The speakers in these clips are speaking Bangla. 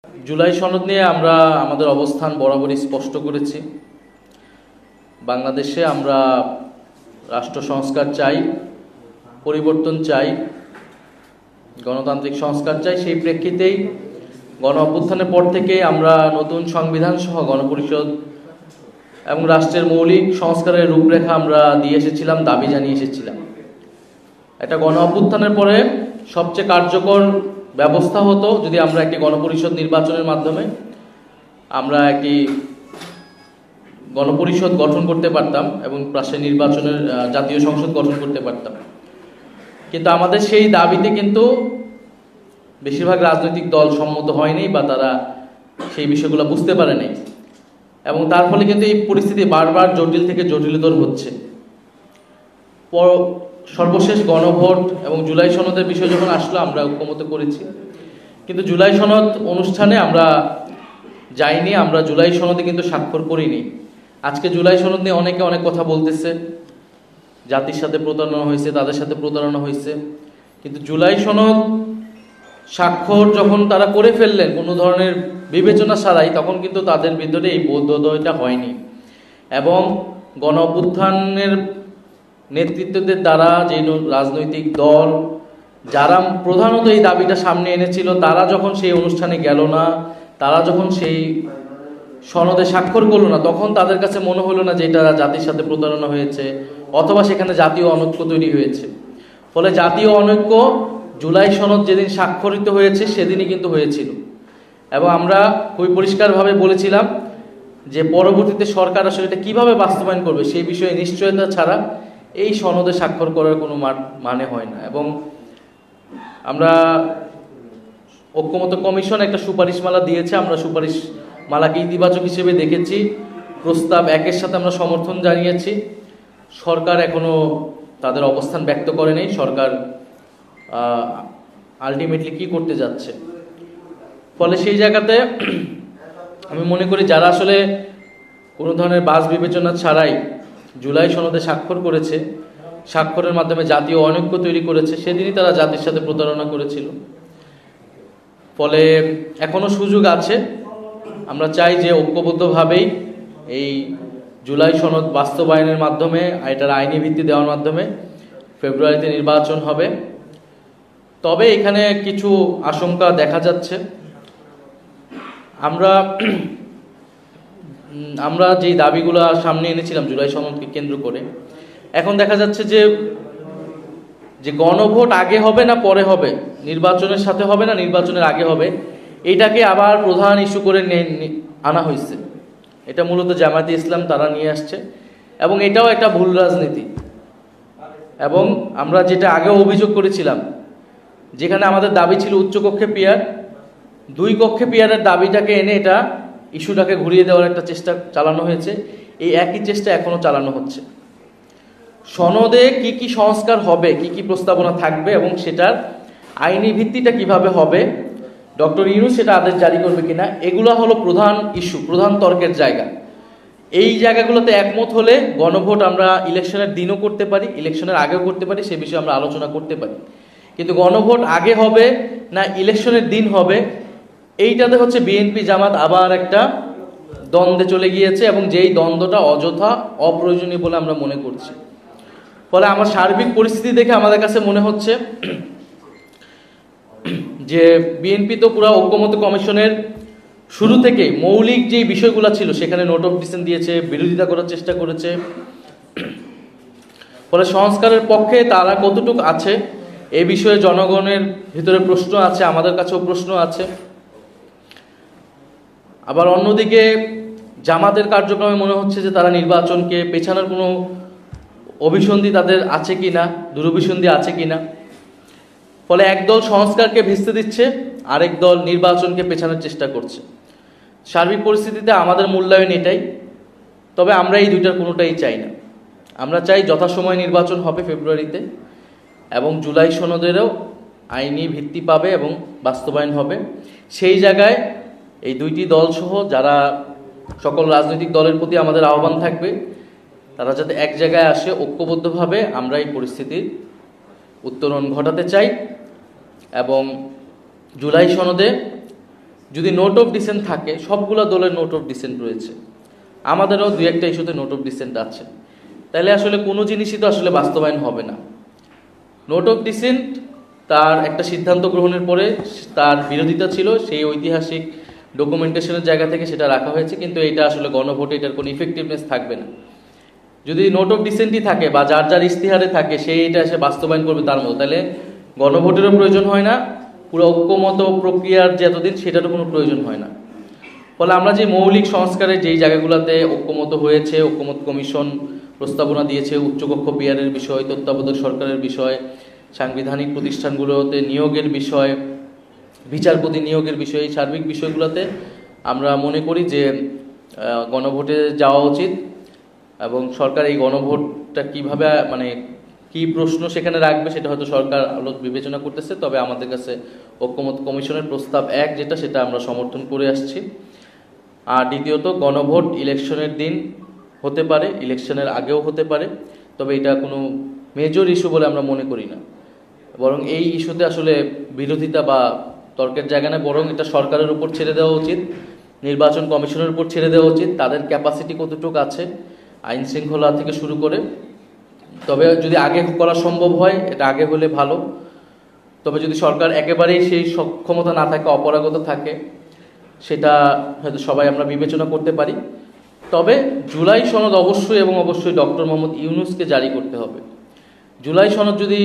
জুলাই সনদ নিয়ে আমরা আমাদের অবস্থান বরাবরই স্পষ্ট করেছি। বাংলাদেশে আমরা রাষ্ট্র সংস্কার চাই, পরিবর্তন চাই, গণতান্ত্রিক সংস্কার চাই। সেই প্রেক্ষিতেই গণ অভ্যুত্থানের পর থেকে আমরা নতুন সংবিধান সহ গণপরিষদ এবং রাষ্ট্রের মৌলিক সংস্কারের রূপরেখা আমরা দিয়ে এসেছিলাম, দাবি জানিয়ে এসেছিলাম। একটা গণ অভ্যুত্থানের পরে সবচেয়ে কার্যকর ব্যবস্থা হতো যদি আমরা একটি গণপরিষদ নির্বাচনের মাধ্যমে আমরা একটি গণপরিষদ গঠন করতে পারতাম এবং পাশে নির্বাচনের জাতীয় সংসদ গঠন করতে পারতাম। কিন্তু আমাদের সেই দাবিতে কিন্তু বেশিরভাগ রাজনৈতিক দল সম্মত হয়নি বা তারা সেই বিষয়গুলো বুঝতে পারে নাই, এবং তার ফলে কিন্তু এই পরিস্থিতি বারবার জটিল থেকে জটিলতর হচ্ছে। সর্বশেষ গণভোট এবং জুলাই সনদের বিষয় যখন আসলো আমরা ঐক্যমত করেছি, কিন্তু জুলাই সনদ অনুষ্ঠানে আমরা যাইনি, আমরা জুলাই সনদে কিন্তু স্বাক্ষর করিনি। আজকে জুলাই সনদ নিয়ে অনেকে অনেক কথা বলতেছে, জাতির সাথে প্রতারণা হয়েছে, তাদের সাথে প্রতারণা হয়েছে, কিন্তু জুলাই সনদ স্বাক্ষর যখন তারা করে ফেললেন কোনো ধরনের বিবেচনা ছাড়াই, তখন কিন্তু তাদের ভিতরে এই বোধোদয়টা হয়নি। এবং গণ অভ্যুত্থানের নেতৃত্বদের দ্বারা যে রাজনৈতিক দল যারা প্রধানত এই দাবিটা সামনে এনেছিল, তারা যখন সেই অনুষ্ঠানে গেল না, তারা যখন সেই সনদে স্বাক্ষর করলো না, তখন তাদের কাছে মনে হলো না যে এটা জাতির সাথে প্রতারণা হয়েছে অথবা সেখানে জাতীয় অনৈক্য তৈরি হয়েছে। ফলে জাতীয় অনৈক্য জুলাই সনদ যেদিন স্বাক্ষরিত হয়েছে সেদিনই কিন্তু হয়েছিল। এবং আমরা খুবই পরিষ্কারভাবে বলেছিলাম যে পরবর্তীতে সরকার আসলে এটা কীভাবে বাস্তবায়ন করবে সেই বিষয়ে নিশ্চয়তা ছাড়া এই সনদে স্বাক্ষর করার কোনো মানে হয় না। এবং আমরা ঐক্যমত্য কমিশন একটা সুপারিশমালা দিয়েছে, আমরা সুপারিশমালাকে ইতিবাচক হিসেবে দেখেছি। প্রস্তাব 1-এর সাথে আমরা সমর্থন জানিয়েছি। সরকার এখনো তাদের অবস্থান ব্যক্ত করে নেই, সরকার আলটিমেটলি কি করতে যাচ্ছে। ফলে সেই জায়গাতে আমি মনে করি যারা আসলে কোনো ধরনের বাছ বিবেচনা ছাড়াই জুলাই সনদে স্বাক্ষর করেছে, স্বাক্ষরের মাধ্যমে জাতীয় অনৈক্য তৈরি করেছে, সেদিনই তারা জাতির সাথে প্রতারণা করেছিল। ফলে এখনো সুযোগ আছে। আমরা চাই যে ঐক্যবদ্ধভাবেই এই জুলাই সনদ বাস্তবায়নের মাধ্যমে, এটার আইনি ভিত্তি দেওয়ার মাধ্যমে ফেব্রুয়ারিতে নির্বাচন হবে। তবে এখানে কিছু আশঙ্কা দেখা যাচ্ছে। আমরা যেই দাবিগুলো সামনে এনেছিলাম জুলাই সনদকে কেন্দ্র করে, এখন দেখা যাচ্ছে যে গণভোট আগে হবে না পরে হবে, নির্বাচনের সাথে হবে না নির্বাচনের আগে হবে, এইটাকে আবার প্রধান ইস্যু করে আনা হয়েছে। এটা মূলত জামায়াতে ইসলাম তারা নিয়ে আসছে, এবং এটাও একটা ভুল রাজনীতি। এবং আমরা যেটা আগেও অভিযোগ করেছিলাম, যেখানে আমাদের দাবি ছিল উচ্চকক্ষে পিয়ার, 2 কক্ষে পিয়ারের দাবিটাকে এনে এটা ইস্যুটাকে ঘুরিয়ে দেওয়ার একটা চেষ্টা চালানো হয়েছে। এই একই চেষ্টা এখনো চালানো হচ্ছে। সনদে কি কি সংস্কার হবে, কি কি প্রস্তাবনা থাকবে এবং সেটার আইনি ভিত্তিটা কিভাবে হবে, ডক্টর ইউনূস সেটা আদেশ জারি করবে কিনা, এগুলো হলো প্রধান ইস্যু, প্রধান তর্কের জায়গা। এই জায়গাগুলোতে একমত হলে গণভোট আমরা ইলেকশনের দিনও করতে পারি, ইলেকশনের আগেও করতে পারি, সে বিষয়ে আমরা আলোচনা করতে পারি। কিন্তু গণভোট আগে হবে না ইলেকশনের দিন হবে, এইটাতে হচ্ছে বিএনপি জামাত আবার একটা দ্বন্দ্বে চলে গিয়েছে, এবং যেই দ্বন্দ্বটা অযথা অপ্রয়োজনীয় বলে আমরা মনে করছি। ফলে আমার সার্বিক পরিস্থিতি দেখে আমাদের কাছে মনে হচ্ছে যে বিএনপি তো পুরো ঐক্যমত্য কমিশনের শুরু থেকে মৌলিক যেই বিষয়গুলো ছিল সেখানে নোট অফ ডিসেন্ট দিয়েছে, বিরোধিতা করার চেষ্টা করেছে। ফলে সংস্কারের পক্ষে তারা কতটুকু আছে এই বিষয়ে জনগণের ভিতরে প্রশ্ন আছে, আমাদের কাছেও প্রশ্ন আছে। আবার অন্যদিকে জামাতের কার্যক্রমে মনে হচ্ছে যে তারা নির্বাচনকে পেছানোর কোনো অভিসন্ধি তাদের আছে কিনা, দুরভিসন্ধি আছে কিনা। ফলে একদল সংস্কারকে ভেস্তে দিচ্ছে, আরেক দল নির্বাচনকে পেছানোর চেষ্টা করছে। সার্বিক পরিস্থিতিতে আমাদের মূল্যায়ন এটাই। তবে আমরা এই দুইটার কোনোটাই চাই না। আমরা চাই যথাসময়ে নির্বাচন হবে ফেব্রুয়ারিতে, এবং জুলাই সনদেরও আইনি ভিত্তি পাবে এবং বাস্তবায়ন হবে। সেই জায়গায় এই 2টি দল সহ যারা সকল রাজনৈতিক দলের প্রতি আমাদের আহ্বান থাকবে, তারা যাতে এক জায়গায় আসে, ঐক্যবদ্ধভাবে আমরা এই পরিস্থিতির উত্তরণ ঘটাতে চাই। এবং জুলাই সনদে যদি নোট অফ ডিসেন্ট থাকে, সবগুলো দলের নোট অফ ডিসেন্ট রয়েছে, আমাদেরও দুই একটা ইস্যুতে নোট অফ ডিসেন্ট আছে, তাহলে আসলে কোনো জিনিসই তো আসলে বাস্তবায়ন হবে না। নোট অফ ডিসেন্ট তার একটা সিদ্ধান্ত গ্রহণের পরে তার বিরোধিতা ছিল, সেই ঐতিহাসিক ডকুমেন্টেশনের জায়গা থেকে সেটা রাখা হয়েছে, কিন্তু এটা আসলে গণভোটে এটার কোনো ইফেক্টিভনেস থাকবে না। যদি নোট অফ ডিসেন্টই থাকে বা যার যার ইস্তিহারে থাকে সেই এটা এসে বাস্তবায়ন করবে তার মতো, তাহলে গণভোটেরও প্রয়োজন হয় না, পুরো ঐক্যমত প্রক্রিয়ার যে এতদিন সেটারও কোনো প্রয়োজন হয় না। ফলে আমরা যে মৌলিক সংস্কারের যেই জায়গাগুলোতে ঐক্যমত হয়েছে, ঐক্যমত কমিশন প্রস্তাবনা দিয়েছে, উচ্চকক্ষ বিহারের বিষয়, তত্ত্বাবধায়ক সরকারের বিষয়, সাংবিধানিক প্রতিষ্ঠানগুলোতে নিয়োগের বিষয়, বিচারপতি নিয়োগের বিষয়, এই সার্বিক বিষয়গুলোতে আমরা মনে করি যে গণভোটে যাওয়া উচিত। এবং সরকার এই গণভোটটা কিভাবে মানে কি প্রশ্ন সেখানে রাখবে সেটা হয়তো সরকার বিবেচনা করতেছে, তবে আমাদের কাছে ঐক্যমত কমিশনের প্রস্তাব 1 যেটা, সেটা আমরা সমর্থন করে আসছি। আর দ্বিতীয়ত, গণভোট ইলেকশনের দিন হতে পারে, ইলেকশনের আগেও হতে পারে, তবে এটা কোনো মেজর ইস্যু বলে আমরা মনে করি না। বরং এই ইস্যুতে আসলে বিরোধিতা বা তর্কের জায়গা না, বরং এটা সরকারের উপর ছেড়ে দেওয়া উচিত, নির্বাচন কমিশনের উপর ছেড়ে দেওয়া উচিত, তাদের ক্যাপাসিটি কতটুকু আছে আইন শৃঙ্খলা থেকে শুরু করে। তবে যদি আগে করা সম্ভব হয় এটা আগে হলে ভালো, তবে যদি সরকার একেবারেই সেই সক্ষমতা না থাকে, অপারগতা থাকে, সেটা হয়তো সবাই আমরা বিবেচনা করতে পারি। তবে জুলাই সনদ অবশ্যই এবং অবশ্যই ডক্টর মোহাম্মদ ইউনূসকে জারি করতে হবে। জুলাই সনদ যদি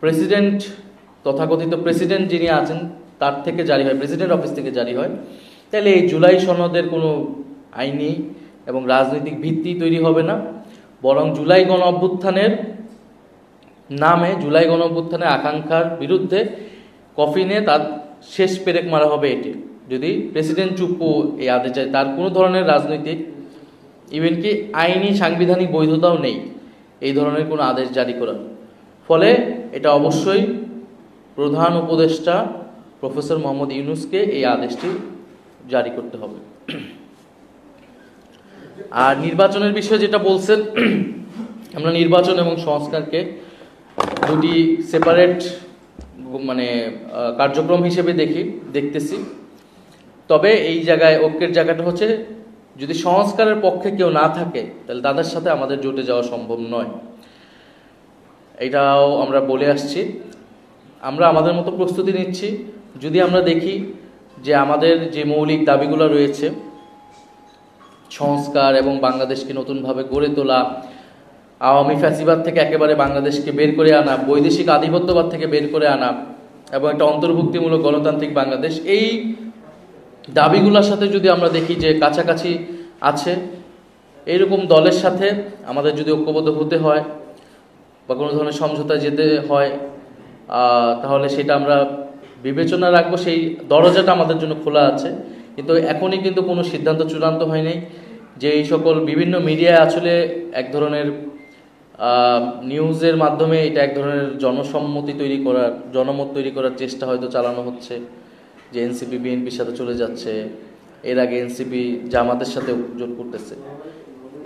প্রেসিডেন্ট, তথাকথিত প্রেসিডেন্ট যিনি আছেন তার থেকে জারি হয়, প্রেসিডেন্ট অফিস থেকে জারি হয়, তাহলে এই জুলাই সনদের কোনো আইনি এবং রাজনৈতিক ভিত্তি তৈরি হবে না। বরং জুলাই গণ অভ্যুত্থানের নামে, জুলাই গণ অভ্যুত্থানের আকাঙ্ক্ষার বিরুদ্ধে কফিনে তার শেষ পেরেক মারা হবে এটি, যদি প্রেসিডেন্ট চুপ্পু এই আদেশ যায়। তার কোনো ধরনের রাজনৈতিক ইভেন কি আইনি সাংবিধানিক বৈধতাও নেই এই ধরনের কোনো আদেশ জারি করার। ফলে এটা অবশ্যই প্রধান উপদেষ্টা প্রফেসর মোহাম্মদ ইউনূসকে এই আদেশটি জারি করতে হবে। আর নির্বাচনের বিষয়ে যেটা বলছেন, আমরা নির্বাচন এবং সংস্কারকে দুটি সেপারেট মানে কার্যক্রম হিসেবে দেখতেছি। তবে এই জায়গায় ঐক্যের জায়গাটা হচ্ছে, যদি সংস্কারের পক্ষে কেউ না থাকে তাহলে তাদের সাথে আমাদের জোটে যাওয়া সম্ভব নয়, এটাও আমরা বলে আসছি। আমরা আমাদের মতো প্রস্তুতি নিচ্ছি। যদি আমরা দেখি যে আমাদের যে মৌলিক দাবিগুলো রয়েছে, সংস্কার এবং বাংলাদেশকে নতুনভাবে গড়ে তোলা, আওয়ামী ফ্যাসিবাদ থেকে একেবারে বাংলাদেশকে বের করে আনা, বৈদেশিক আধিপত্যবাদ থেকে বের করে আনা এবং একটা অন্তর্ভুক্তিমূলক গণতান্ত্রিক বাংলাদেশ, এই দাবিগুলোর সাথে যদি আমরা দেখি যে কাছাকাছি আছে, এইরকম দলের সাথে আমাদের যদি ঐক্যবদ্ধ হতে হয় বা কোনো ধরনের সমঝোতায় যেতে হয়, তাহলে সেটা আমরা বিবেচনা রাখবো। সেই দরজাটা আমাদের জন্য খোলা আছে। কিন্তু এখনই কিন্তু কোনো সিদ্ধান্ত চূড়ান্ত হয়নি। যে এই সকল বিভিন্ন মিডিয়ায় আসলে এক ধরনের নিউজের মাধ্যমে এটা এক ধরনের জনসম্মতি তৈরি করার, জনমত তৈরি করার চেষ্টা হয়তো চালানো হচ্ছে, যে এনসিপি বিএনপির সাথে চলে যাচ্ছে, এর আগে এনসিপি জামাতের সাথে জোট করতেছে।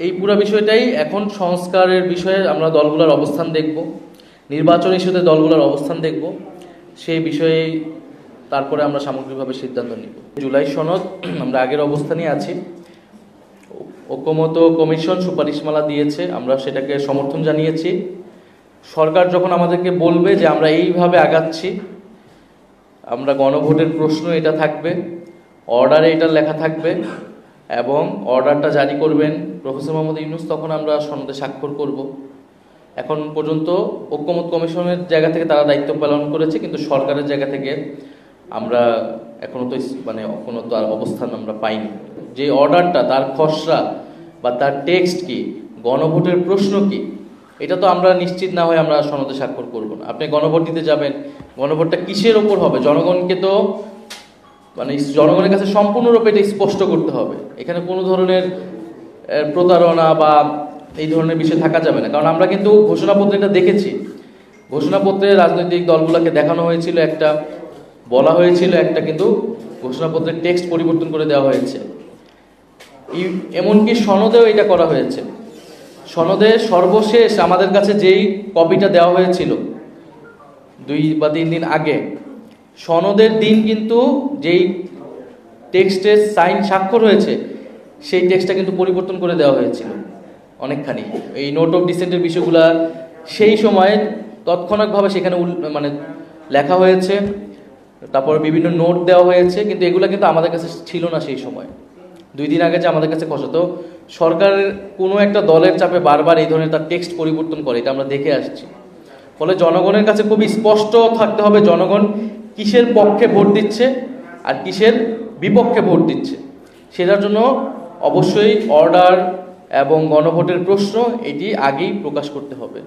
এই পুরো বিষয়টাই এখন সংস্কারের বিষয়ে আমরা দলগুলোর অবস্থান দেখব, নির্বাচন ইস্যুতে দলগুলোর অবস্থান দেখব, সেই বিষয়ে তারপরে আমরা সামগ্রিকভাবে সিদ্ধান্ত নিব। জুলাই সনদ আমরা আগের অবস্থানেই আছি। ঐক্যমত কমিশন সুপারিশমালা দিয়েছে, আমরা সেটাকে সমর্থন জানিয়েছি। সরকার যখন আমাদেরকে বলবে যে আমরা এইভাবে আগাচ্ছি, আমরা গণভোটের প্রশ্ন এটা থাকবে, অর্ডারে এটা লেখা থাকবে এবং অর্ডারটা জারি করবেন প্রফেসর মোহাম্মদ ইউনূস, তখন আমরা সনদে স্বাক্ষর করব। এখন পর্যন্ত ঐক্যমত কমিশনের জায়গা থেকে তারা দায়িত্ব পালন করেছে, কিন্তু সরকারের জায়গা থেকে আমরা এখনো তো কোনো তো আর অবস্থান আমরা পাইনি। যে অর্ডারটা, তার খসড়া বা তার টেক্সট কি, গণভোটের প্রশ্ন কি, এটা তো আমরা নিশ্চিত না হয়ে আমরা সনদে স্বাক্ষর করব না। আপনি গণভোট দিতে যাবেন, গণভোটটা কিসের ওপর হবে, জনগণকে তো জনগণের কাছে সম্পূর্ণরূপে এটা স্পষ্ট করতে হবে। এখানে কোনো ধরনের প্রতারণা বা এই ধরনের বিষয় থাকা যাবে না। কারণ আমরা কিন্তু ঘোষণাপত্রে এটা দেখেছি, ঘোষণাপত্রে রাজনৈতিক দলগুলোকে দেখানো হয়েছিল একটা, বলা হয়েছিল একটা, কিন্তু ঘোষণাপত্রের টেক্সট পরিবর্তন করে দেওয়া হয়েছে। এমনকি সনদেও এটা করা হয়েছে। সনদে সর্বশেষ আমাদের কাছে যেই কপিটা দেওয়া হয়েছিল 2 বা 3 দিন আগে, সনদের দিন কিন্তু যেই টেক্সটে সাইন স্বাক্ষর হয়েছে সেই টেক্সটটা কিন্তু পরিবর্তন করে দেওয়া হয়েছিল অনেকখানি। এই নোট অফ ডিসেন্টের বিষয়গুলা সেই সময় তৎক্ষণাৎভাবে সেখানে মানে লেখা হয়েছে, তারপর বিভিন্ন নোট দেওয়া হয়েছে, কিন্তু এগুলো কিন্তু আমাদের কাছে ছিল না সেই সময়। 2 দিন আগে যে আমাদের কাছে খসত, সরকারের কোনো একটা দলের চাপে বারবার এই ধরনের তার টেক্সট পরিবর্তন করে, এটা আমরা দেখে আসছি। ফলে জনগণের কাছে খুবই স্পষ্ট থাকতে হবে জনগণ কিসের পক্ষে ভোট দিচ্ছে আর কিসের বিপক্ষে ভোট দিচ্ছে। সেটার জন্য অবশ্যই অর্ডার এবং গণভোটের প্রশ্ন এটি আগেই প্রকাশ করতে হবে।